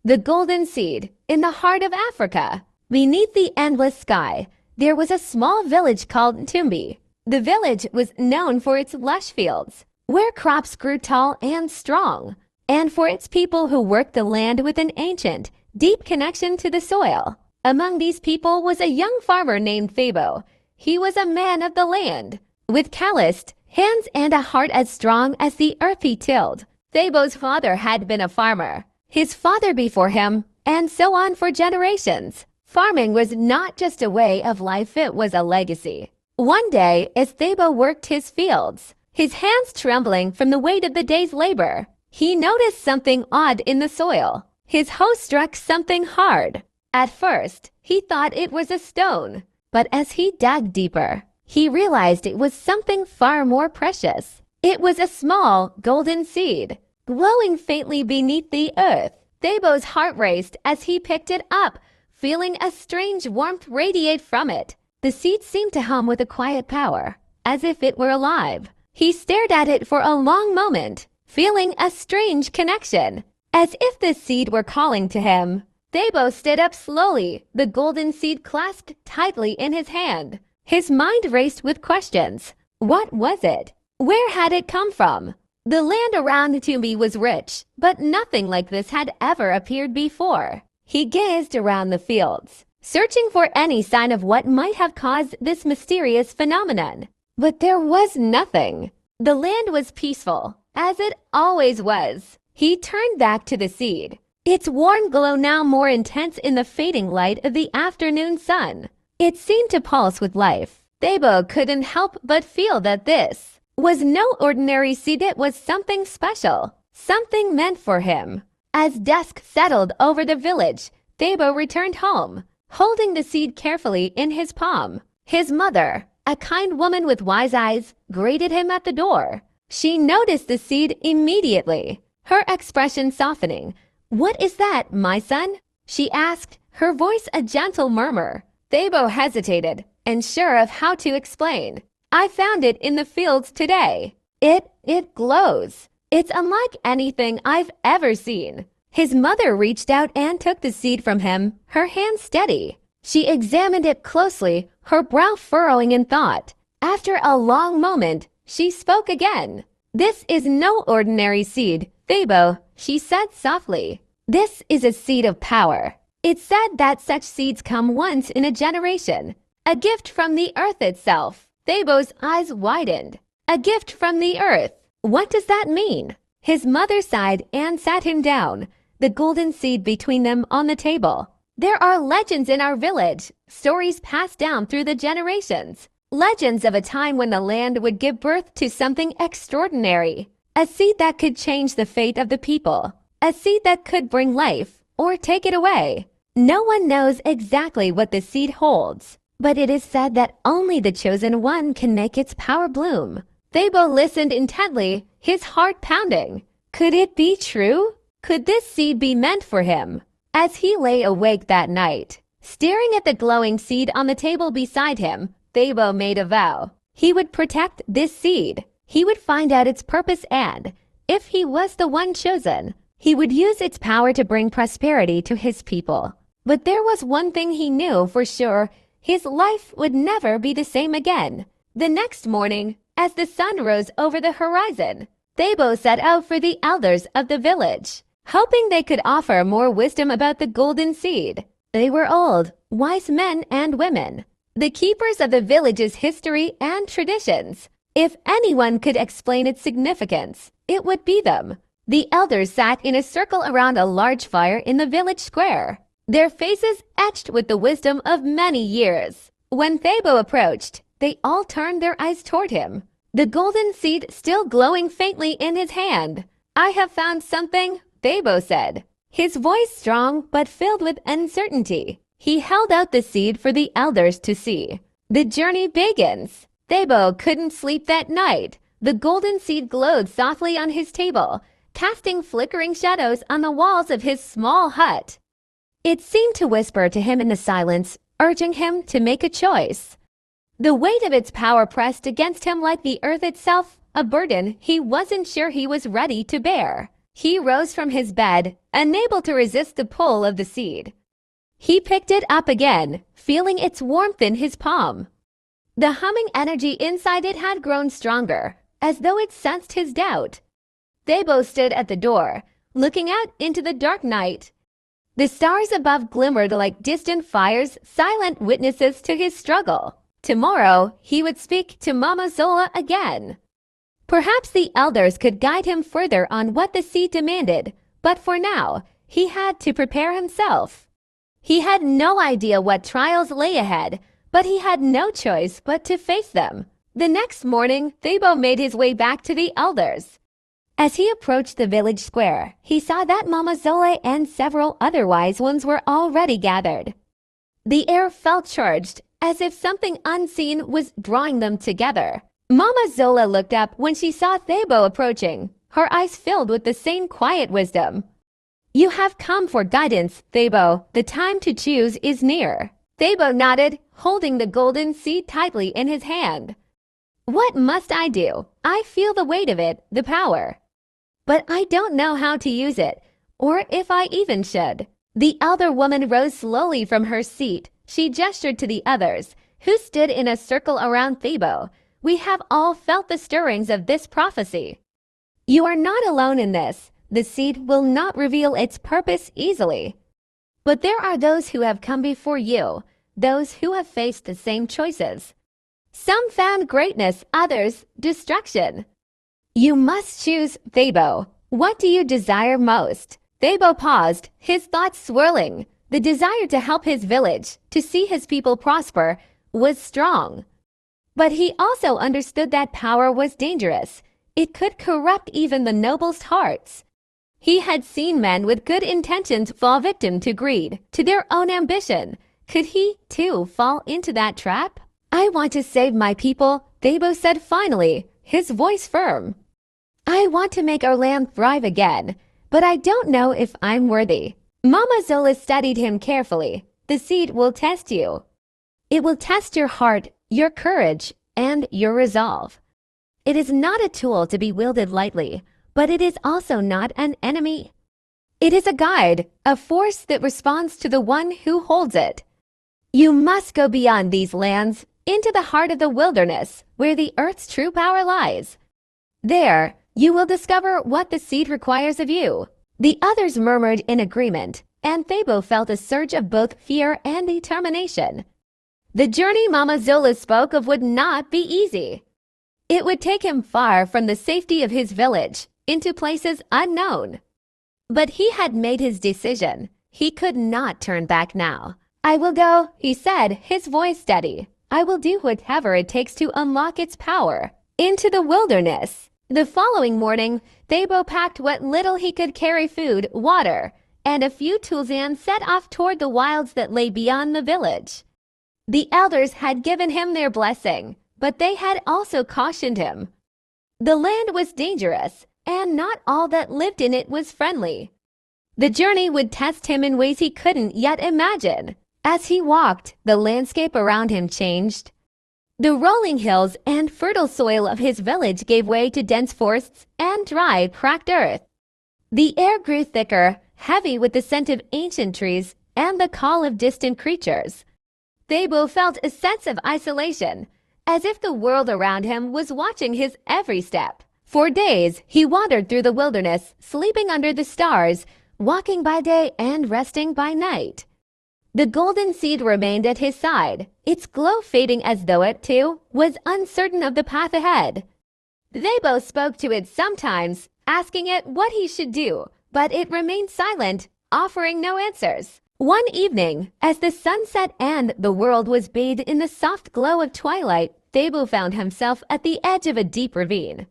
The golden seed in the heart of Africa. Beneath the endless sky, there was a small village called Tumbi. The village was known for its lush fields, where crops grew tall and strong, and for its people who worked the land with an ancient, deep connection to the soil. Among these people was a young farmer named Thabo. He was a man of the land, with calloused hands and a heart as strong as the earth he tilled. Thabo's father had been a farmer, his father before him, and so on for generations. Farming was not just a way of life, it was a legacy. One day, as Thabo worked his fields, his hands trembling from the weight of the day's labor, he noticed something odd in the soil. His hoe struck something hard. At first, he thought it was a stone, but as he dug deeper, he realized it was something far more precious. It was a small, golden seed, glowing faintly beneath the earth. Thabo's heart raced as he picked it up, feeling a strange warmth radiate from it. The seed seemed to hum with a quiet power, as if it were alive. He stared at it for a long moment, feeling a strange connection, as if the seed were calling to him. Thabo stood up slowly, the golden seed clasped tightly in his hand. His mind raced with questions. What was it? Where had it come from? The land around Tumbi was rich, but nothing like this had ever appeared before. He gazed around the fields, searching for any sign of what might have caused this mysterious phenomenon. But there was nothing. The land was peaceful, as it always was. He turned back to the seed, its warm glow now more intense in the fading light of the afternoon sun. It seemed to pulse with life. Thabo couldn't help but feel that this was no ordinary seed, it was something special, something meant for him. As dusk settled over the village, Thabo returned home, holding the seed carefully in his palm. His mother, a kind woman with wise eyes, greeted him at the door. She noticed the seed immediately, her expression softening. "What is that, my son?" she asked, her voice a gentle murmur. Thabo hesitated, unsure of how to explain. "I found it in the fields today. It glows. It's unlike anything I've ever seen." His mother reached out and took the seed from him, her hand steady. She examined it closely, her brow furrowing in thought. After a long moment, she spoke again. "This is no ordinary seed, Thabo," she said softly. "This is a seed of power. It's said that such seeds come once in a generation, a gift from the earth itself." Thabo's eyes widened. "A gift from the earth? What does that mean?" His mother sighed and sat him down, the golden seed between them on the table. "There are legends in our village, stories passed down through the generations. Legends of a time when the land would give birth to something extraordinary. A seed that could change the fate of the people. A seed that could bring life or take it away. No one knows exactly what the seed holds, but it is said that only the chosen one can make its power bloom." Thabo listened intently, his heart pounding. Could it be true? Could this seed be meant for him? As he lay awake that night, staring at the glowing seed on the table beside him, Thabo made a vow. He would protect this seed. He would find out its purpose and, if he was the one chosen, he would use its power to bring prosperity to his people. But there was one thing he knew for sure. His life would never be the same again. The next morning, as the sun rose over the horizon, Thabo set out for the elders of the village, hoping they could offer more wisdom about the golden seed. They were old, wise men and women, the keepers of the village's history and traditions. If anyone could explain its significance, it would be them. The elders sat in a circle around a large fire in the village square, their faces etched with the wisdom of many years. When Thabo approached, they all turned their eyes toward him, the golden seed still glowing faintly in his hand. "I have found something," Thabo said, his voice strong but filled with uncertainty. He held out the seed for the elders to see. "The journey begins." Thabo couldn't sleep that night. The golden seed glowed softly on his table, casting flickering shadows on the walls of his small hut. It seemed to whisper to him in the silence, urging him to make a choice. The weight of its power pressed against him like the earth itself, a burden he wasn't sure he was ready to bear. He rose from his bed, unable to resist the pull of the seed. He picked it up again, feeling its warmth in his palm. The humming energy inside it had grown stronger, as though it sensed his doubt. Thabo stood at the door, looking out into the dark night. The stars above glimmered like distant fires, silent witnesses to his struggle. Tomorrow, he would speak to Mama Zola again. Perhaps the elders could guide him further on what the seed demanded, but for now, he had to prepare himself. He had no idea what trials lay ahead, but he had no choice but to face them. The next morning, Thabo made his way back to the elders. As he approached the village square, he saw that Mama Zola and several other wise ones were already gathered. The air felt charged, as if something unseen was drawing them together. Mama Zola looked up when she saw Thabo approaching, her eyes filled with the same quiet wisdom. "You have come for guidance, Thabo. The time to choose is near." Thabo nodded, holding the golden seed tightly in his hand. "What must I do? I feel the weight of it, the power. But I don't know how to use it, or if I even should." The elder woman rose slowly from her seat. She gestured to the others, who stood in a circle around Thabo. "We have all felt the stirrings of this prophecy. You are not alone in this. The seed will not reveal its purpose easily. But there are those who have come before you, those who have faced the same choices. Some found greatness, others destruction. You must choose, Thabo. What do you desire most?" Thabo paused, his thoughts swirling. The desire to help his village, to see his people prosper, was strong. But he also understood that power was dangerous. It could corrupt even the noblest hearts. He had seen men with good intentions fall victim to greed, to their own ambition. Could he, too, fall into that trap? "I want to save my people," Thabo said finally, his voice firm. "I want to make our land thrive again, but I don't know if I'm worthy." Mama Zola studied him carefully. "The seed will test you. It will test your heart, your courage, and your resolve. It is not a tool to be wielded lightly, but it is also not an enemy. It is a guide, a force that responds to the one who holds it. You must go beyond these lands, into the heart of the wilderness, where the earth's true power lies. There, you will discover what the seed requires of you." The others murmured in agreement, and Thabo felt a surge of both fear and determination. The journey Mama Zola spoke of would not be easy. It would take him far from the safety of his village, into places unknown. But he had made his decision. He could not turn back now. "I will go," he said, his voice steady. "I will do whatever it takes to unlock its power." Into the wilderness. The following morning, Thabo packed what little he could carry, food, water, and a few tools, and set off toward the wilds that lay beyond the village. The elders had given him their blessing, but they had also cautioned him. The land was dangerous, and not all that lived in it was friendly. The journey would test him in ways he couldn't yet imagine. As he walked, the landscape around him changed. The rolling hills and fertile soil of his village gave way to dense forests and dry, cracked earth. The air grew thicker, heavy with the scent of ancient trees and the call of distant creatures. Thabo felt a sense of isolation, as if the world around him was watching his every step. For days, he wandered through the wilderness, sleeping under the stars, walking by day and resting by night. The golden seed remained at his side, its glow fading as though it, too, was uncertain of the path ahead. Thabo spoke to it sometimes, asking it what he should do, but it remained silent, offering no answers. One evening, as the sun set and the world was bathed in the soft glow of twilight, Thabo found himself at the edge of a deep ravine.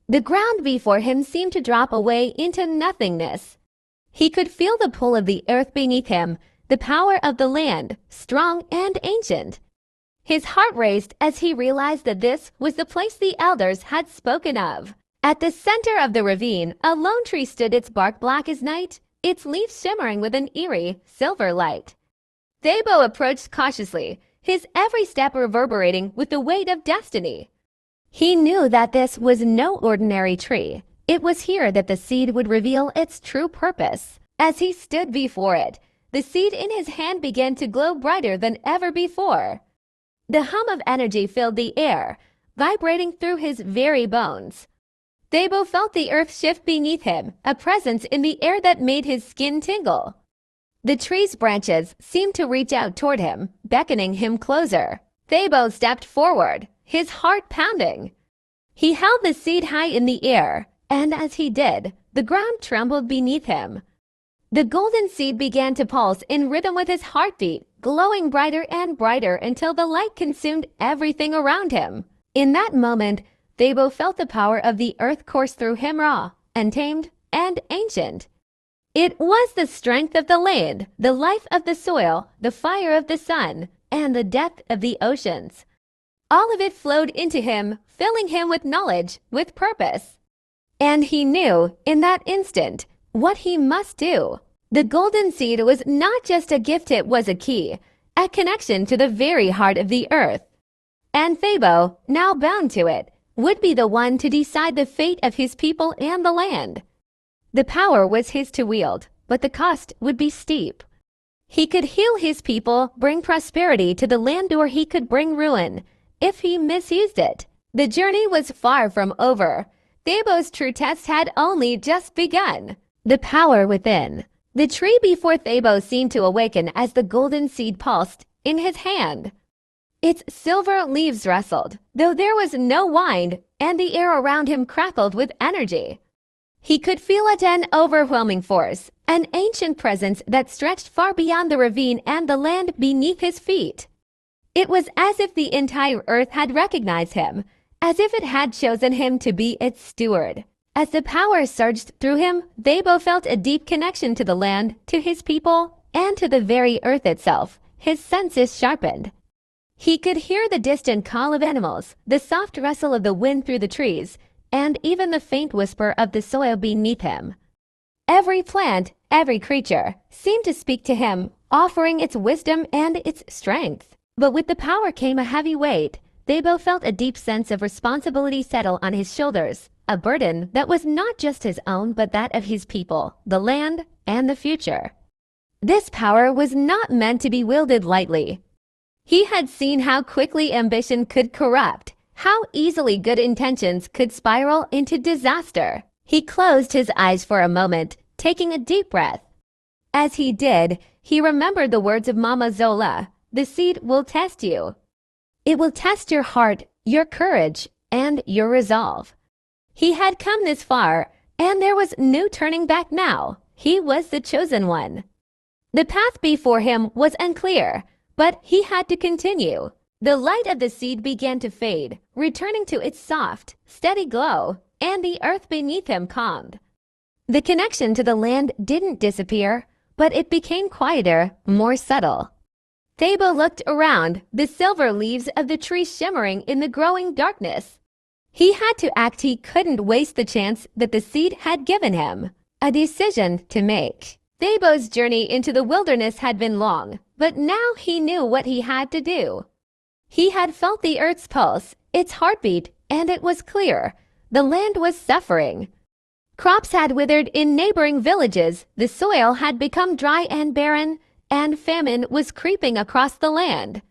The ground before him seemed to drop away into nothingness. He could feel the pull of the earth beneath him, the power of the land, strong and ancient. His heart raced as he realized that this was the place the elders had spoken of. At the center of the ravine, a lone tree stood, its bark black as night, its leaves shimmering with an eerie silver light. Thabo approached cautiously, his every step reverberating with the weight of destiny. He knew that this was no ordinary tree. It was here that the seed would reveal its true purpose. As he stood before it, the seed in his hand began to glow brighter than ever before. The hum of energy filled the air, vibrating through his very bones. Thabo felt the earth shift beneath him, a presence in the air that made his skin tingle. The tree's branches seemed to reach out toward him, beckoning him closer. Thabo stepped forward, his heart pounding. He held the seed high in the air, and as he did, the ground trembled beneath him. The golden seed began to pulse in rhythm with his heartbeat, glowing brighter and brighter until the light consumed everything around him. In that moment, Thabo felt the power of the earth course through him, raw, untamed, and ancient. It was the strength of the land, the life of the soil, the fire of the sun, and the depth of the oceans. All of it flowed into him, filling him with knowledge, with purpose. And he knew, in that instant, what he must do. The golden seed was not just a gift, it was a key, a connection to the very heart of the earth. And Thabo, now bound to it, would be the one to decide the fate of his people and the land. The power was his to wield, but the cost would be steep. He could heal his people, bring prosperity to the land, or he could bring ruin, if he misused it. The journey was far from over. Thabo's true test had only just begun. The power within. The tree before Thabo seemed to awaken as the golden seed pulsed in his hand. Its silver leaves rustled, though there was no wind, and the air around him crackled with energy. He could feel it, an overwhelming force, an ancient presence that stretched far beyond the ravine and the land beneath his feet. It was as if the entire earth had recognized him, as if it had chosen him to be its steward. As the power surged through him, Thabo felt a deep connection to the land, to his people, and to the very earth itself. His senses sharpened. He could hear the distant call of animals, the soft rustle of the wind through the trees, and even the faint whisper of the soil beneath him. Every plant, every creature, seemed to speak to him, offering its wisdom and its strength. But with the power came a heavy weight. Thabo felt a deep sense of responsibility settle on his shoulders, a burden that was not just his own but that of his people, the land, and the future. This power was not meant to be wielded lightly. He had seen how quickly ambition could corrupt, how easily good intentions could spiral into disaster. He closed his eyes for a moment, taking a deep breath. As he did, he remembered the words of Mama Zola, "The seed will test you. It will test your heart, your courage, and your resolve." He had come this far, and there was no turning back now. He was the chosen one. The path before him was unclear, but he had to continue. The light of the seed began to fade, returning to its soft, steady glow, and the earth beneath him calmed. The connection to the land didn't disappear, but it became quieter, more subtle. Thabo looked around, the silver leaves of the tree shimmering in the growing darkness. He had to act. He couldn't waste the chance that the seed had given him. A decision to make. Thabo's journey into the wilderness had been long, but now he knew what he had to do. He had felt the earth's pulse, its heartbeat, and it was clear. The land was suffering. Crops had withered in neighboring villages, the soil had become dry and barren, and famine was creeping across the land.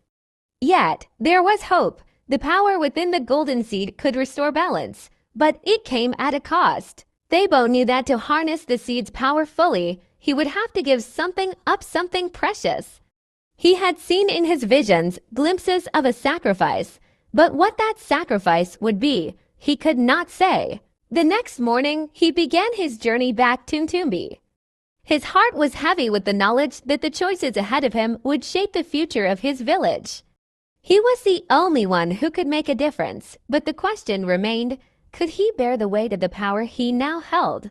Yet, there was hope. The power within the golden seed could restore balance, but it came at a cost. Thabo knew that to harness the seed's power fully, he would have to give something up, something precious. He had seen in his visions glimpses of a sacrifice, but what that sacrifice would be, he could not say. The next morning, he began his journey back to Ntumbi. His heart was heavy with the knowledge that the choices ahead of him would shape the future of his village. He was the only one who could make a difference, but the question remained, could he bear the weight of the power he now held?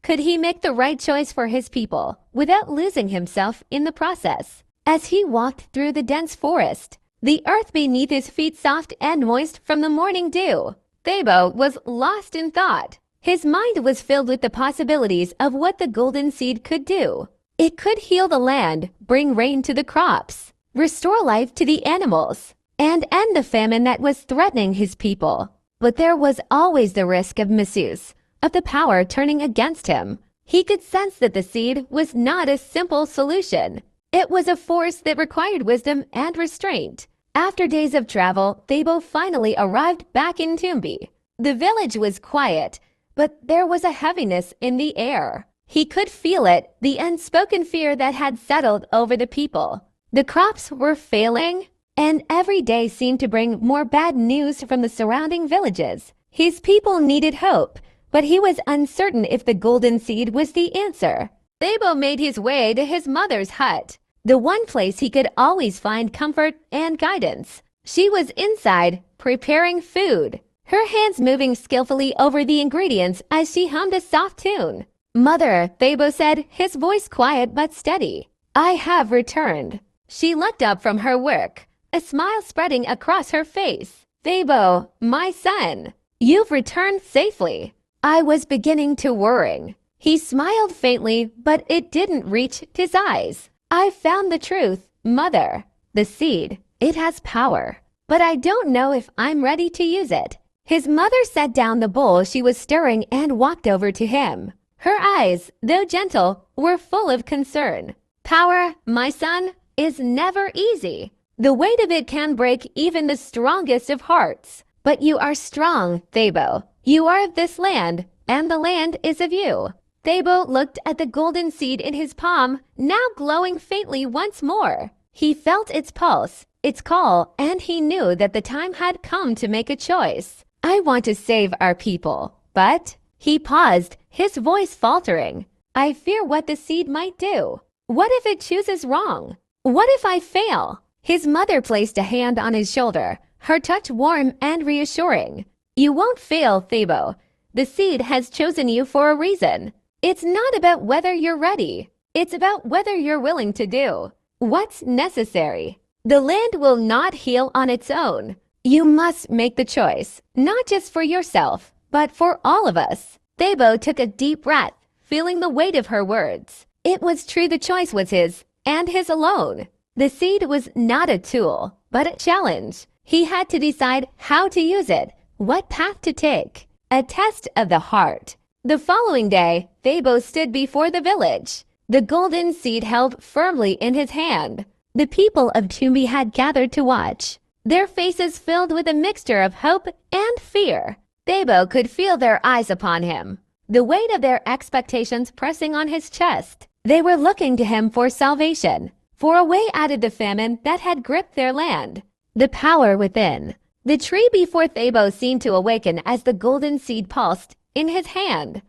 Could he make the right choice for his people without losing himself in the process? As he walked through the dense forest, the earth beneath his feet soft and moist from the morning dew, Thabo was lost in thought. His mind was filled with the possibilities of what the golden seed could do. It could heal the land, bring rain to the crops, restore life to the animals, and end the famine that was threatening his people. But there was always the risk of misuse. of the power turning against him. He could sense that the seed was not a simple solution. It was a force that required wisdom and restraint. After days of travel, Thabo finally arrived back in Tumbi. The village was quiet, but there was a heaviness in the air. He could feel it, the unspoken fear that had settled over the people. The crops were failing, and every day seemed to bring more bad news from the surrounding villages. His people needed hope, but he was uncertain if the golden seed was the answer. Thabo made his way to his mother's hut, the one place he could always find comfort and guidance. She was inside, preparing food, her hands moving skillfully over the ingredients as she hummed a soft tune. "Mother," Thabo said, his voice quiet but steady, "I have returned." She looked up from her work, a smile spreading across her face. "Thabo, my son, you've returned safely." I was beginning to worry. He smiled faintly, but it didn't reach his eyes. "I found the truth, Mother. The seed, it has power, but I don't know if I'm ready to use it." His mother set down the bowl she was stirring and walked over to him. Her eyes, though gentle, were full of concern. "Power, my son, is never easy. The weight of it can break even the strongest of hearts. But you are strong, Thabo. You are of this land, and the land is of you." Thabo looked at the golden seed in his palm, now glowing faintly once more. He felt its pulse, its call, and he knew that the time had come to make a choice. "I want to save our people, but..." He paused, his voice faltering. "I fear what the seed might do. What if it chooses wrong? What if I fail?" His mother placed a hand on his shoulder, her touch warm and reassuring. "You won't fail, Thabo. The seed has chosen you for a reason. It's not about whether you're ready. It's about whether you're willing to do what's necessary. The land will not heal on its own. You must make the choice, not just for yourself, but for all of us." Thabo took a deep breath, feeling the weight of her words. It was true the choice was his, and his alone. The seed was not a tool, but a challenge. He had to decide how to use it, what path to take. A test of the heart. The following day, Thabo stood before the village, the golden seed held firmly in his hand. The people of Tumbi had gathered to watch, their faces filled with a mixture of hope and fear. Thabo could feel their eyes upon him, the weight of their expectations pressing on his chest. They were looking to him for salvation, for a way out of the famine that had gripped their land. The power within. The tree before Thabo seemed to awaken as the golden seed pulsed in his hand.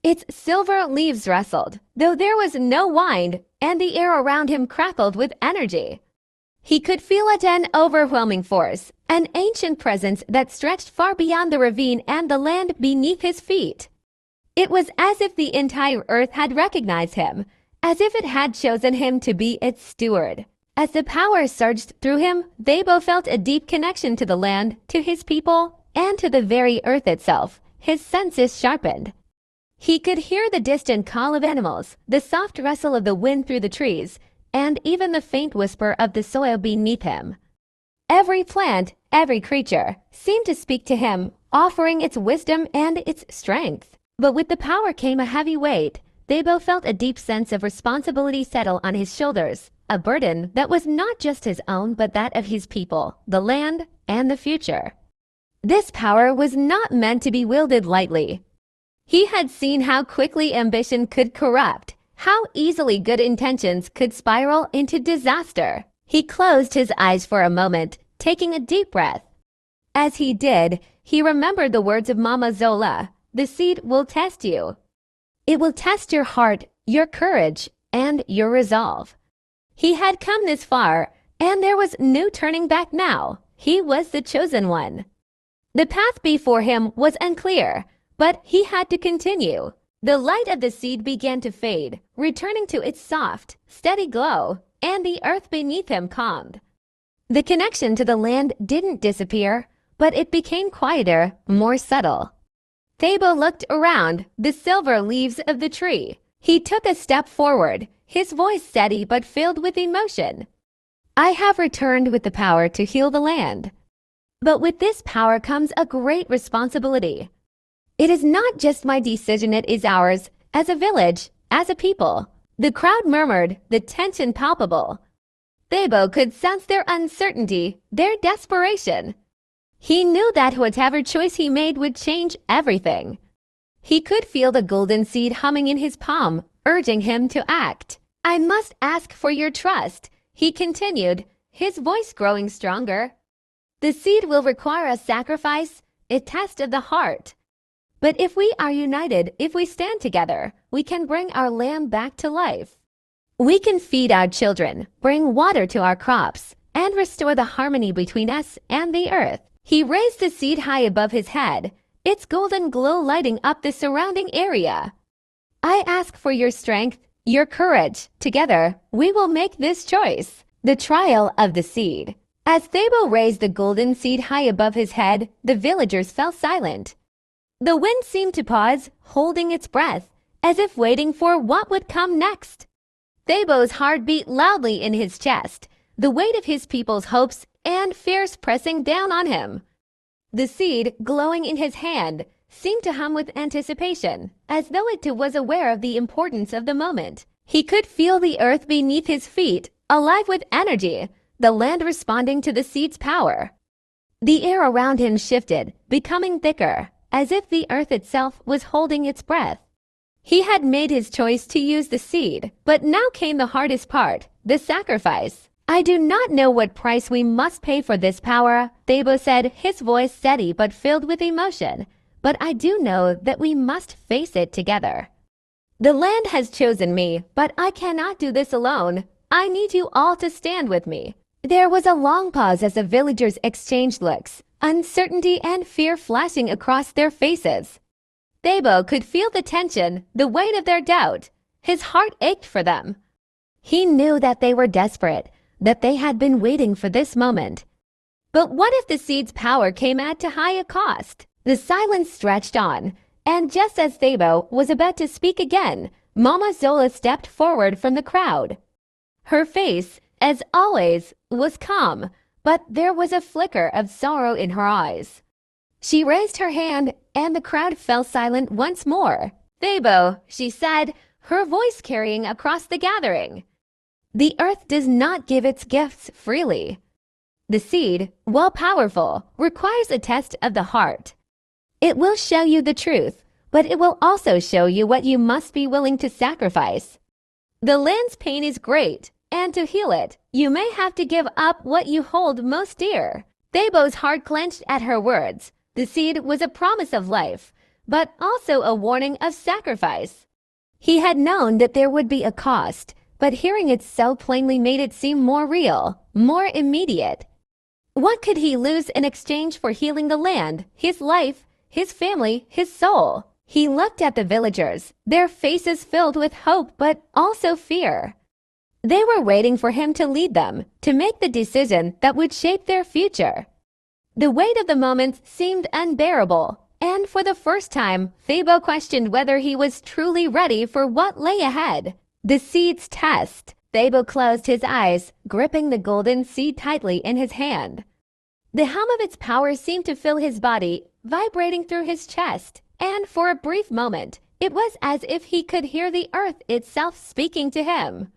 Its silver leaves rustled, though there was no wind, and the air around him crackled with energy. He could feel it, an overwhelming force, an ancient presence that stretched far beyond the ravine and the land beneath his feet. It was as if the entire earth had recognized him, as if it had chosen him to be its steward. As the power surged through him, Thabo felt a deep connection to the land, to his people, and to the very earth itself. His senses sharpened. He could hear the distant call of animals, the soft rustle of the wind through the trees, and even the faint whisper of the soil beneath him. Every plant, every creature, seemed to speak to him, offering its wisdom and its strength. But with the power came a heavy weight. Thabo felt a deep sense of responsibility settle on his shoulders, a burden that was not just his own but that of his people, the land, and the future. This power was not meant to be wielded lightly. He had seen how quickly ambition could corrupt, how easily good intentions could spiral into disaster. He closed his eyes for a moment, taking a deep breath. As he did, he remembered the words of Mama Zola, "The seed will test you. It will test your heart, your courage, and your resolve." He had come this far, and there was no turning back now. He was the chosen one. The path before him was unclear, but he had to continue. The light of the seed began to fade, returning to its soft, steady glow, and the earth beneath him calmed. The connection to the land didn't disappear, but it became quieter, more subtle. Thabo looked around, the silver leaves of the tree. He took a step forward, his voice steady but filled with emotion. "I have returned with the power to heal the land. But with this power comes a great responsibility. It is not just my decision, it is ours, as a village, as a people. The crowd murmured, the tension palpable. Thabo could sense their uncertainty, their desperation. He knew that whatever choice he made would change everything. He could feel the golden seed humming in his palm, urging him to act. I must ask for your trust, he continued, his voice growing stronger. The seed will require a sacrifice, a test of the heart. But if we are united, if we stand together, we can bring our land back to life. We can feed our children, bring water to our crops, and restore the harmony between us and the earth. He raised the seed high above his head, its golden glow lighting up the surrounding area. I ask for your strength, your courage. Together, we will make this choice. The trial of the seed. As Thabo raised the golden seed high above his head, the villagers fell silent. The wind seemed to pause, holding its breath, as if waiting for what would come next. Thabo's heart beat loudly in his chest, the weight of his people's hopes and fears pressing down on him. The seed, glowing in his hand, seemed to hum with anticipation, as though it too was aware of the importance of the moment. He could feel the earth beneath his feet, alive with energy, the land responding to the seed's power. The air around him shifted, becoming thicker, as if the earth itself was holding its breath. He had made his choice to use the seed, but now came the hardest part, the sacrifice. I do not know what price we must pay for this power, Thabo said, his voice steady but filled with emotion. But I do know that we must face it together. The land has chosen me, but I cannot do this alone. I need you all to stand with me. There was a long pause as the villagers exchanged looks, uncertainty and fear flashing across their faces. Thabo could feel the tension, the weight of their doubt. His heart ached for them. He knew that they were desperate, that they had been waiting for this moment. But what if the seed's power came at too high a cost? The silence stretched on, and just as Thabo was about to speak again, Mama Zola stepped forward from the crowd. Her face, as always, was calm, but there was a flicker of sorrow in her eyes. She raised her hand, and the crowd fell silent once more. Thabo, she said, her voice carrying across the gathering. The earth does not give its gifts freely. The seed, while powerful, requires a test of the heart. It will show you the truth, but it will also show you what you must be willing to sacrifice. The land's pain is great, and to heal it, you may have to give up what you hold most dear. Thabo's heart clenched at her words. The seed was a promise of life, but also a warning of sacrifice. He had known that there would be a cost, but hearing it so plainly made it seem more real, more immediate. What could he lose in exchange for healing the land, his life, his family, his soul? He looked at the villagers, their faces filled with hope but also fear. They were waiting for him to lead them, to make the decision that would shape their future. The weight of the moment seemed unbearable, and for the first time, Thabo questioned whether he was truly ready for what lay ahead. The seed's test. Thabo closed his eyes, gripping the golden seed tightly in his hand. The hum of its power seemed to fill his body, vibrating through his chest, and for a brief moment, it was as if he could hear the earth itself speaking to him.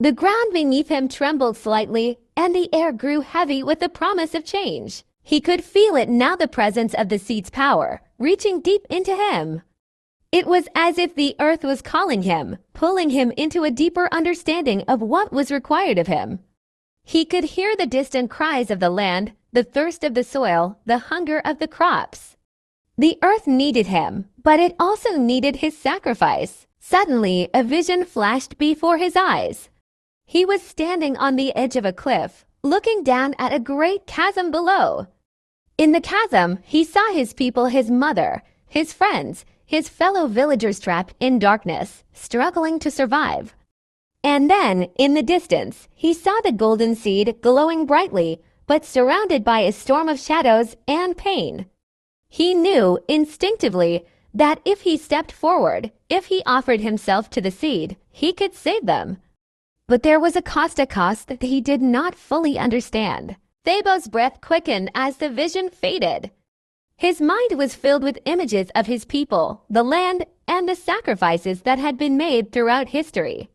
The ground beneath him trembled slightly, and the air grew heavy with the promise of change. He could feel it now, the presence of the seed's power, reaching deep into him. It was as if the earth was calling him, pulling him into a deeper understanding of what was required of him. He could hear the distant cries of the land, the thirst of the soil, the hunger of the crops. The earth needed him, but it also needed his sacrifice. Suddenly, a vision flashed before his eyes. He was standing on the edge of a cliff, looking down at a great chasm below. In the chasm, he saw his people, his mother, his friends, his fellow villagers trapped in darkness, struggling to survive. And then, in the distance, he saw the golden seed glowing brightly, but surrounded by a storm of shadows and pain. He knew, instinctively, that if he stepped forward, if he offered himself to the seed, he could save them. But there was a cost that he did not fully understand. Thabo's breath quickened as the vision faded. His mind was filled with images of his people, the land, and the sacrifices that had been made throughout history.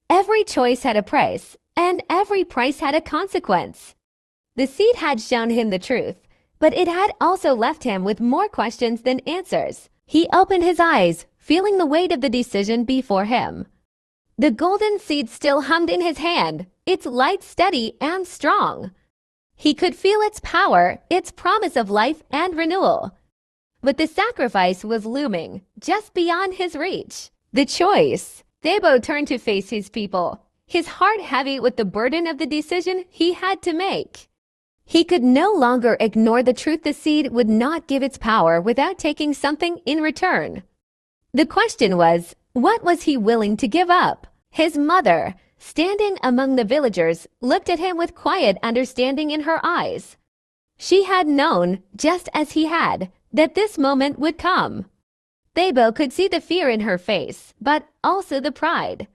Every choice had a price, and every price had a consequence. The seed had shown him the truth, but it had also left him with more questions than answers. He opened his eyes, feeling the weight of the decision before him. The golden seed still hummed in his hand, its light steady and strong. He could feel its power, its promise of life and renewal. But the sacrifice was looming, just beyond his reach. The choice. Thebo turned to face his people, his heart heavy with the burden of the decision he had to make. He could no longer ignore the truth the seed would not give its power without taking something in return. The question was, what was he willing to give up? His mother, standing among the villagers, looked at him with quiet understanding in her eyes. She had known, just as he had, that this moment would come. Thebo could see the fear in her face, but also the pride.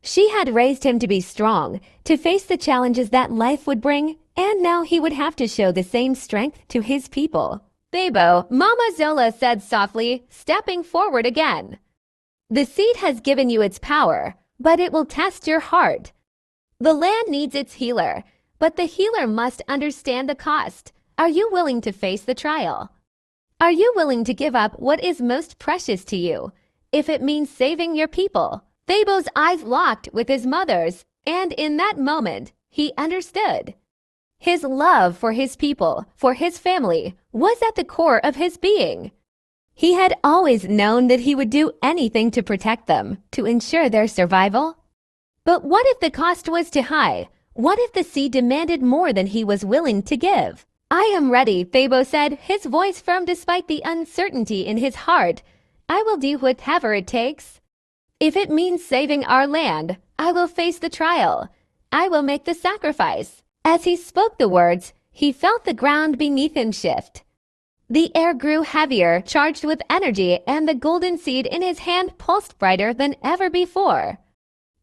She had raised him to be strong, to face the challenges that life would bring, and now he would have to show the same strength to his people. Thebo, Mama Zola said softly, stepping forward again. The seed has given you its power, but it will test your heart. The land needs its healer, but the healer must understand the cost. Are you willing to face the trial? Are you willing to give up what is most precious to you, if it means saving your people? Thebo's eyes locked with his mother's, and in that moment, he understood. His love for his people, for his family, was at the core of his being. He had always known that he would do anything to protect them, to ensure their survival. But what if the cost was too high? What if the seed demanded more than he was willing to give? I am ready, Thebo said, his voice firm despite the uncertainty in his heart. I will do whatever it takes. If it means saving our land, I will face the trial. I will make the sacrifice. As he spoke the words, he felt the ground beneath him shift. The air grew heavier, charged with energy, and the golden seed in his hand pulsed brighter than ever before.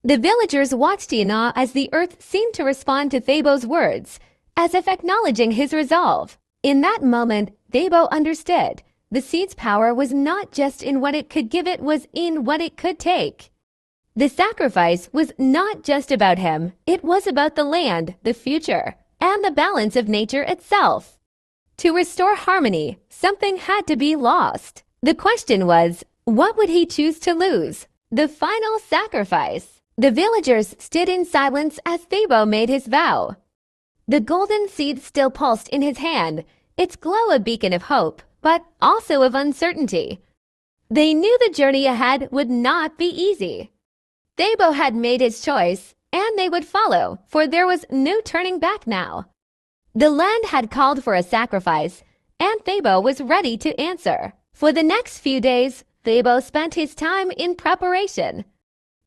The villagers watched in awe as the earth seemed to respond to Thebo's words, as if acknowledging his resolve. In that moment, Thebo understood. The seed's power was not just in what it could give, it was in what it could take. The sacrifice was not just about him, it was about the land, the future, and the balance of nature itself. To restore harmony, something had to be lost. The question was, what would he choose to lose? The final sacrifice. The villagers stood in silence as Thebo made his vow. The golden seed still pulsed in his hand, its glow a beacon of hope, but also of uncertainty. They knew the journey ahead would not be easy. Thebo had made his choice, and they would follow, for there was no turning back now. The land had called for a sacrifice, and Thebo was ready to answer. For the next few days, Thebo spent his time in preparation.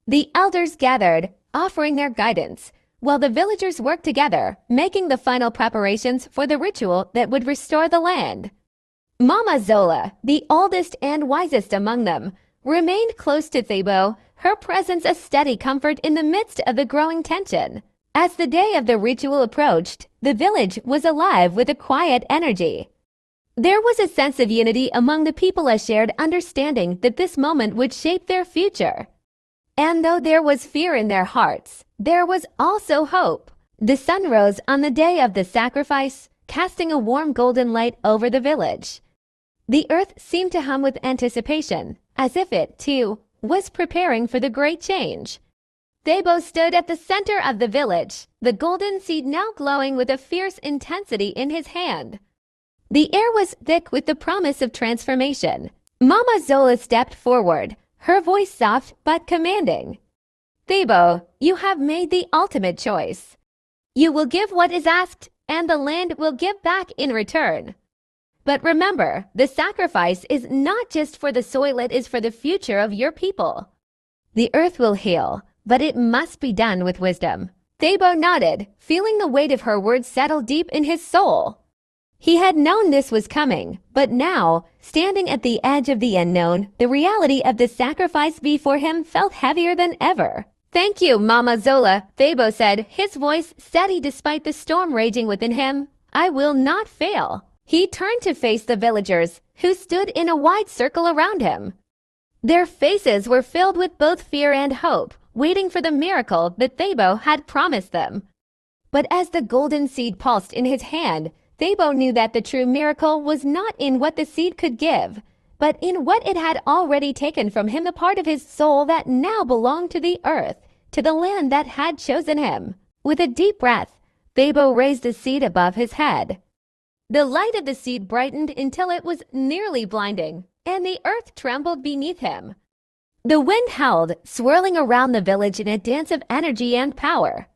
The elders gathered, offering their guidance, while the villagers worked together, making the final preparations for the ritual that would restore the land. Mama Zola, the oldest and wisest among them, remained close to Thebo, her presence a steady comfort in the midst of the growing tension. As the day of the ritual approached, the village was alive with a quiet energy. There was a sense of unity among the people, a shared understanding that this moment would shape their future. And though there was fear in their hearts, there was also hope. The sun rose on the day of the sacrifice, casting a warm golden light over the village. The earth seemed to hum with anticipation, as if it, too, was preparing for the great change. Thebo stood at the center of the village, the golden seed now glowing with a fierce intensity in his hand. The air was thick with the promise of transformation. Mama Zola stepped forward, her voice soft but commanding. Thebo, you have made the ultimate choice. You will give what is asked, and the land will give back in return. But remember, the sacrifice is not just for the soil, it is for the future of your people. The earth will heal, but it must be done with wisdom. Thebo nodded, feeling the weight of her words settle deep in his soul. He had known this was coming, but now, standing at the edge of the unknown, the reality of the sacrifice before him felt heavier than ever. Thank you, Mama Zola, Thebo said, his voice steady despite the storm raging within him. I will not fail. He turned to face the villagers, who stood in a wide circle around him. Their faces were filled with both fear and hope, waiting for the miracle that Thabo had promised them. But as the golden seed pulsed in his hand, Thabo knew that the true miracle was not in what the seed could give, but in what it had already taken from him, the part of his soul that now belonged to the earth, to the land that had chosen him. With a deep breath, Thabo raised the seed above his head. The light of the seed brightened until it was nearly blinding, and the earth trembled beneath him. The wind howled, swirling around the village in a dance of energy and power.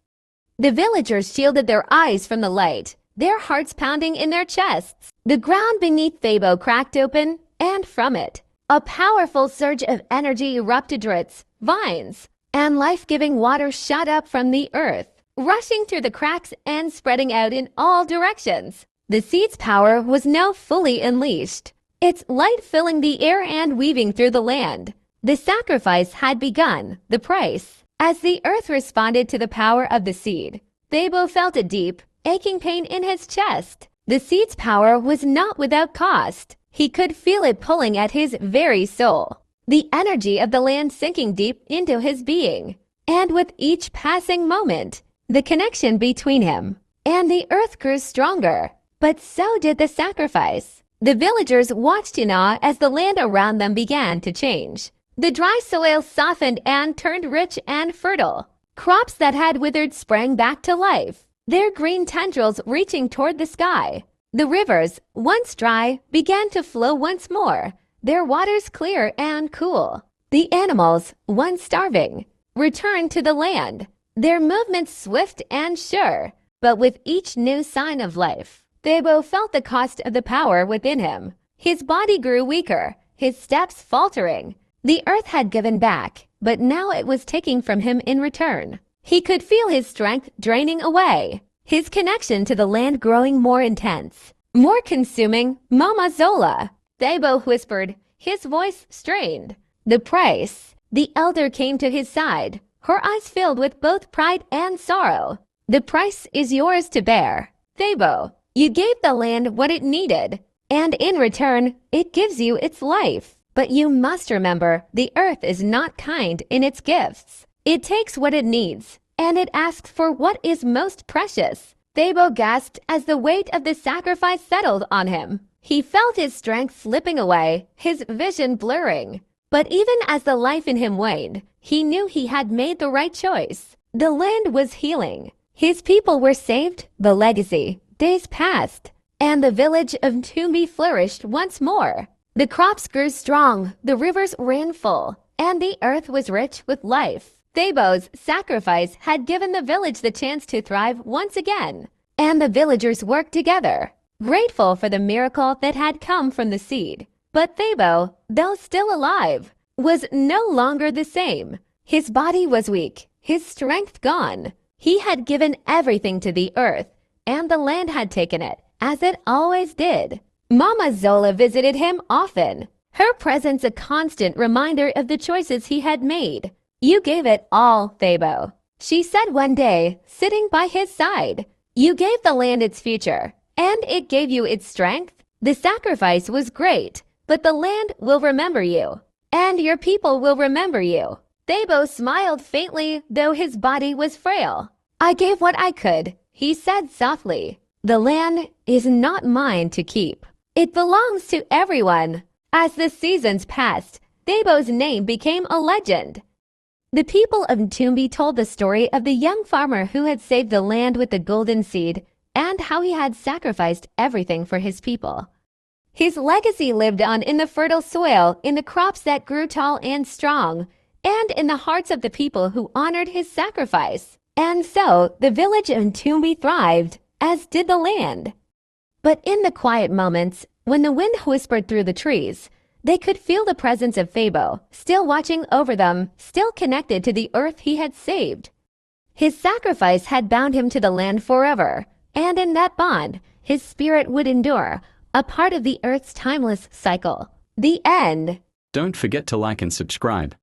The villagers shielded their eyes from the light, their hearts pounding in their chests. The ground beneath Thabo cracked open, and from it, a powerful surge of energy erupted. Roots, vines, and life-giving water shot up from the earth, rushing through the cracks and spreading out in all directions. The seed's power was now fully unleashed, its light filling the air and weaving through the land. The sacrifice had begun, the price. As the earth responded to the power of the seed, Thabo felt a deep, aching pain in his chest. The seed's power was not without cost. He could feel it pulling at his very soul, the energy of the land sinking deep into his being. And with each passing moment, the connection between him and the earth grew stronger. But so did the sacrifice. The villagers watched in awe as the land around them began to change. The dry soil softened and turned rich and fertile. Crops that had withered sprang back to life, their green tendrils reaching toward the sky. The rivers, once dry, began to flow once more, their waters clear and cool. The animals, once starving, returned to the land, their movements swift and sure. But with each new sign of life, Thabo felt the cost of the power within him. His body grew weaker, his steps faltering. The earth had given back, but now it was taking from him in return. He could feel his strength draining away, his connection to the land growing more intense, more consuming. "Mama Zola," Thabo whispered, his voice strained. "The price." The elder came to his side, her eyes filled with both pride and sorrow. "The price is yours to bear, Thabo. You gave the land what it needed, and in return, it gives you its life. But you must remember, the earth is not kind in its gifts. It takes what it needs, and it asks for what is most precious." Thabo gasped as the weight of the sacrifice settled on him. He felt his strength slipping away, his vision blurring. But even as the life in him waned, he knew he had made the right choice. The land was healing. His people were saved, the legacy. Days passed, and the village of Ntumbi flourished once more. The crops grew strong, the rivers ran full, and the earth was rich with life. Thabo's sacrifice had given the village the chance to thrive once again, and the villagers worked together, grateful for the miracle that had come from the seed. But Thabo, though still alive, was no longer the same. His body was weak, his strength gone. He had given everything to the earth, and the land had taken it, as it always did. Mama Zola visited him often, her presence a constant reminder of the choices he had made. "You gave it all, Thabo," she said one day, sitting by his side. "You gave the land its future, and it gave you its strength. The sacrifice was great, but the land will remember you, and your people will remember you." Thabo smiled faintly, though his body was frail. "I gave what I could," he said softly. "The land is not mine to keep. It belongs to everyone." As the seasons passed, Thabo's name became a legend. The people of Ntumbi told the story of the young farmer who had saved the land with the golden seed and how he had sacrificed everything for his people. His legacy lived on in the fertile soil, in the crops that grew tall and strong, and in the hearts of the people who honored his sacrifice. And so the village of Ntumbi thrived, as did the land. But in the quiet moments, when the wind whispered through the trees, they could feel the presence of Thabo, still watching over them, still connected to the earth he had saved. His sacrifice had bound him to the land forever, and in that bond, his spirit would endure, a part of the earth's timeless cycle. The end. Don't forget to like and subscribe.